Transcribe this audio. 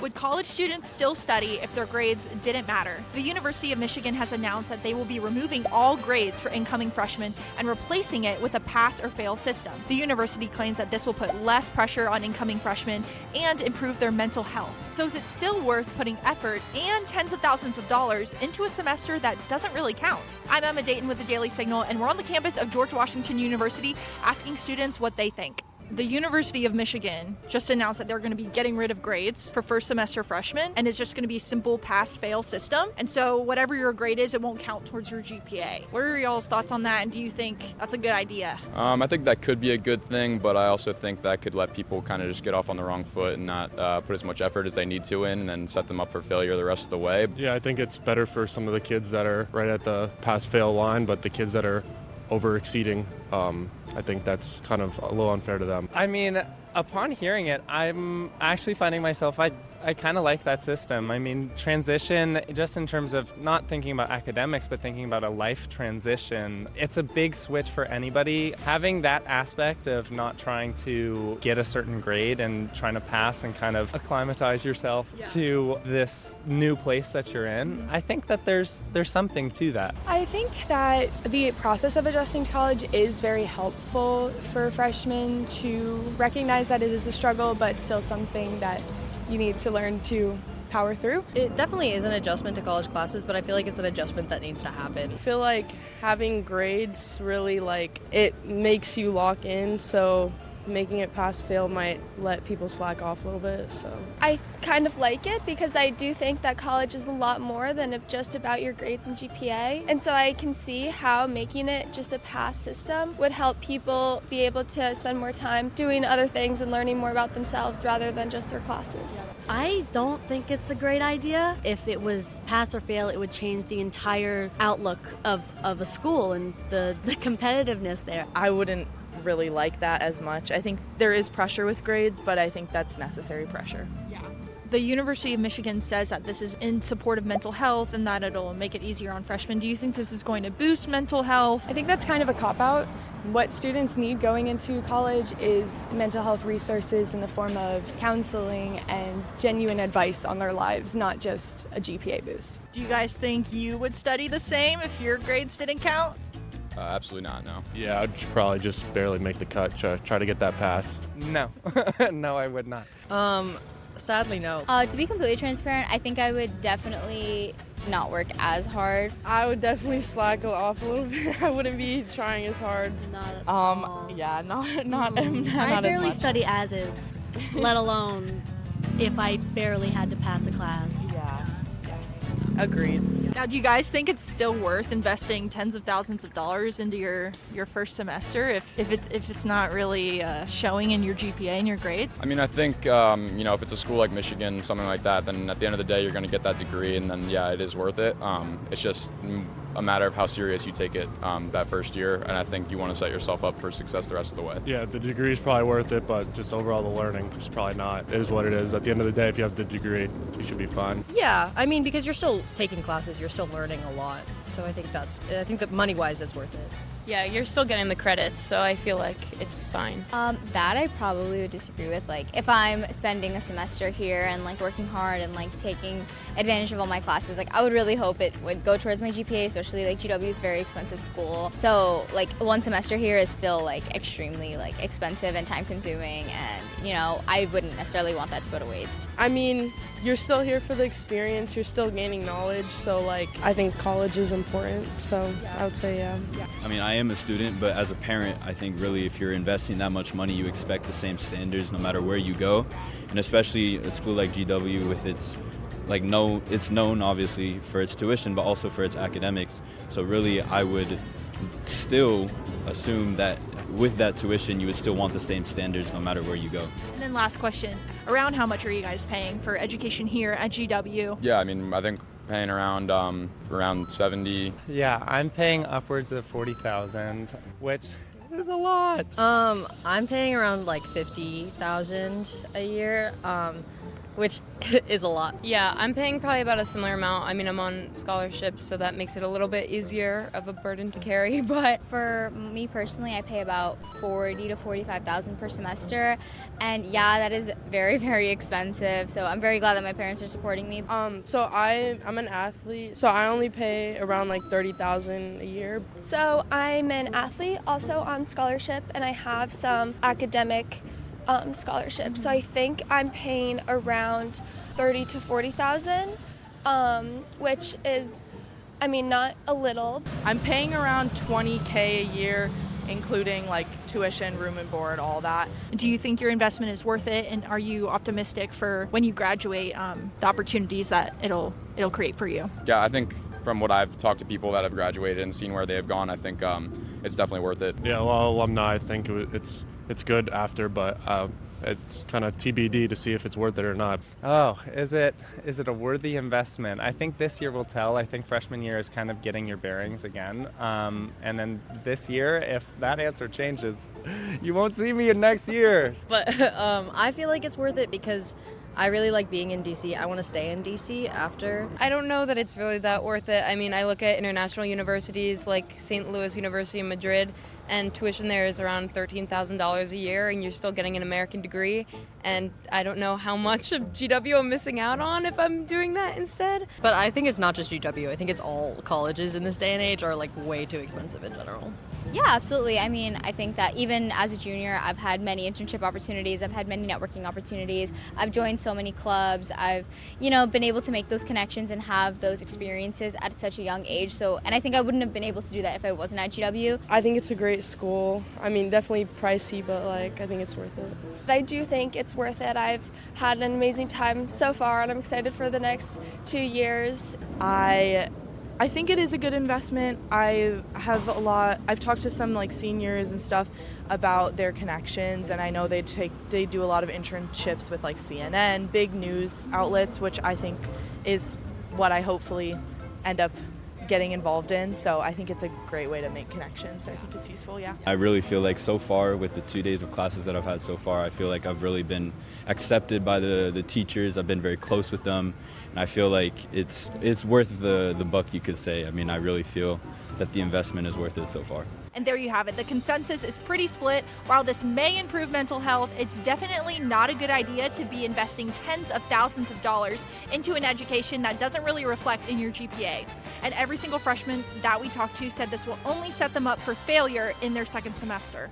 Would college students still study if their grades didn't matter? The University of Michigan has announced that they will be removing all grades for incoming freshmen and replacing it with a pass or fail system. The university claims that this will put less pressure on incoming freshmen and improve their mental health. So is it still worth putting effort and tens of thousands of dollars into a semester that doesn't really count? I'm Emma Dayton with the Daily Signal, and we're on the campus of George Washington University asking students what they think. The University of Michigan just announced that they're going to be getting rid of grades for first semester freshmen, and it's just going to be a simple pass-fail system. And so whatever your grade is, it won't count towards your GPA. What are y'all's thoughts on that, and do you think that's a good idea? I think that could be a good thing, but I also think that could let people kind of just get off on the wrong foot and not put as much effort as they need to in, and then set them up for failure the rest of the way. Yeah, I think it's better for some of the kids that are right at the pass-fail line, but the kids that are over-exceeding, I think that's kind of a little unfair to them. I mean, upon hearing it, I'm actually finding myself, I kind of like that system. I mean, transition, just in terms of not thinking about academics, but thinking about a life transition, it's a big switch for anybody. Having that aspect of not trying to get a certain grade and trying to pass and kind of acclimatize yourself to this new place that you're in, I think that there's something to that. I think that the process of adjusting to college is very helpful for freshmen to recognize that it is a struggle, but still something that you need to learn to power through. It definitely is an adjustment to college classes, but I feel like it's an adjustment that needs to happen. I feel like having grades really it makes you lock in, so making it pass-fail might let people slack off a little bit. So I kind of like it because I do think that college is a lot more than just about your grades and GPA. And so I can see how making it just a pass system would help people be able to spend more time doing other things and learning more about themselves rather than just their classes. I don't think it's a great idea. If it was pass or fail, it would change the entire outlook of a school and the competitiveness there. I wouldn't really like that as much. I think there is pressure with grades, but I think that's necessary pressure. The University of Michigan says that this is in support of mental health and that it'll make it easier on freshmen. Do you think this is going to boost mental health? I think that's kind of a cop-out. What students need going into college is mental health resources in the form of counseling and genuine advice on their lives, not just a GPA boost. Do you guys think you would study the same if your grades didn't count? Absolutely not, no. Yeah, I'd probably just barely make the cut, try to get that pass. No, no, I would not. Sadly, no. To be completely transparent, I think I would definitely not work as hard. I would definitely slack off a little bit. I wouldn't be trying as hard. Not at all. Yeah, not I as barely much. study as is, let alone if I barely had to pass a class. Yeah. Agreed. Now, do you guys think it's still worth investing tens of thousands of dollars into your first semester if it's not really showing in your GPA and your grades? I mean, I think, if it's a school like Michigan, something like that, then at the end of the day, you're going to get that degree, and then, yeah, it is worth it. It's just a matter of how serious you take it that first year, and I think you want to set yourself up for success the rest of the way. Yeah, the degree is probably worth it, but just overall the learning is probably not. It is what it is. At the end of the day, if you have the degree, you should be fine. Yeah, I mean, because you're still taking classes, you're still learning a lot. So I think that money-wise it's worth it. Yeah, you're still getting the credits, so I feel like it's fine. That I probably would disagree with. Like, if I'm spending a semester here and working hard and taking advantage of all my classes, I would really hope it would go towards my GPA, especially GW is a very expensive school. So one semester here is still extremely expensive and time consuming, and I wouldn't necessarily want that to go to waste. I mean, you're still here for the experience, you're still gaining knowledge, so I think college is important, so I would say yeah. I mean, I am a student, but as a parent, I think really if you're investing that much money, you expect the same standards no matter where you go, and especially a school like GW with its it's known obviously for its tuition, but also for its academics, so really I would still assume that with that tuition, you would still want the same standards no matter where you go. And then last question, around how much are you guys paying for education here at GW? Yeah, I mean, I think paying around 70. Yeah, I'm paying upwards of $40,000, which is a lot. I'm paying around $50,000 a year. which is a lot. Yeah, I'm paying probably about a similar amount. I mean, I'm on scholarship, so that makes it a little bit easier of a burden to carry, but For me personally, I pay about 40 to 45,000 per semester, and yeah, that is very, very expensive. So I'm very glad that my parents are supporting me. So I'm an athlete, so I only pay around like 30,000 a year. So I'm an athlete, also on scholarship, and I have some academic scholarships. So I think I'm paying around 30 to 40,000, which is, I mean, not a little. I'm paying around $20K a year, including like tuition, room and board, all that. Do you think your investment is worth it, and are you optimistic for when you graduate, the opportunities that it'll create for you? Yeah, I think from what I've talked to people that have graduated and seen where they have gone, I think it's definitely worth it. Yeah, well, alumni, I think it's good after, but it's kind of TBD to see if it's worth it or not. Oh, is it a worthy investment? I think this year will tell. I think freshman year is kind of getting your bearings again. And then this year, if that answer changes, you won't see me in next year. But I feel like it's worth it because I really like being in DC. I want to stay in DC after. I don't know that it's really that worth it. I mean, I look at international universities like St. Louis University in Madrid, and tuition there is around $13,000 a year, and you're still getting an American degree. And I don't know how much of GW I'm missing out on if I'm doing that instead. But I think it's not just GW. I think it's all colleges in this day and age are like way too expensive in general. Yeah, absolutely. I mean, I think that even as a junior, I've had many internship opportunities. I've had many networking opportunities. I've joined so many clubs. I've, been able to make those connections and have those experiences at such a young age. And I think I wouldn't have been able to do that if I wasn't at GW. I think it's a great school. I mean, definitely pricey, but I think it's worth it. I do think it's worth it. I've had an amazing time so far, and I'm excited for the next 2 years. I think it is a good investment. I've talked to some seniors and stuff about their connections, and I know they do a lot of internships with CNN, big news outlets, which I think is what I hopefully end up getting involved in. So I think it's a great way to make connections. I think it's useful, yeah. I really feel like so far with the 2 days of classes that I've had so far, I feel like I've really been accepted by the teachers. I've been very close with them, and I feel like it's worth the buck, you could say. I mean, I really feel that the investment is worth it so far. And there you have it. The consensus is pretty split. While this may improve mental health, it's definitely not a good idea to be investing tens of thousands of dollars into an education that doesn't really reflect in your GPA. And every single freshman that we talked to said this will only set them up for failure in their second semester.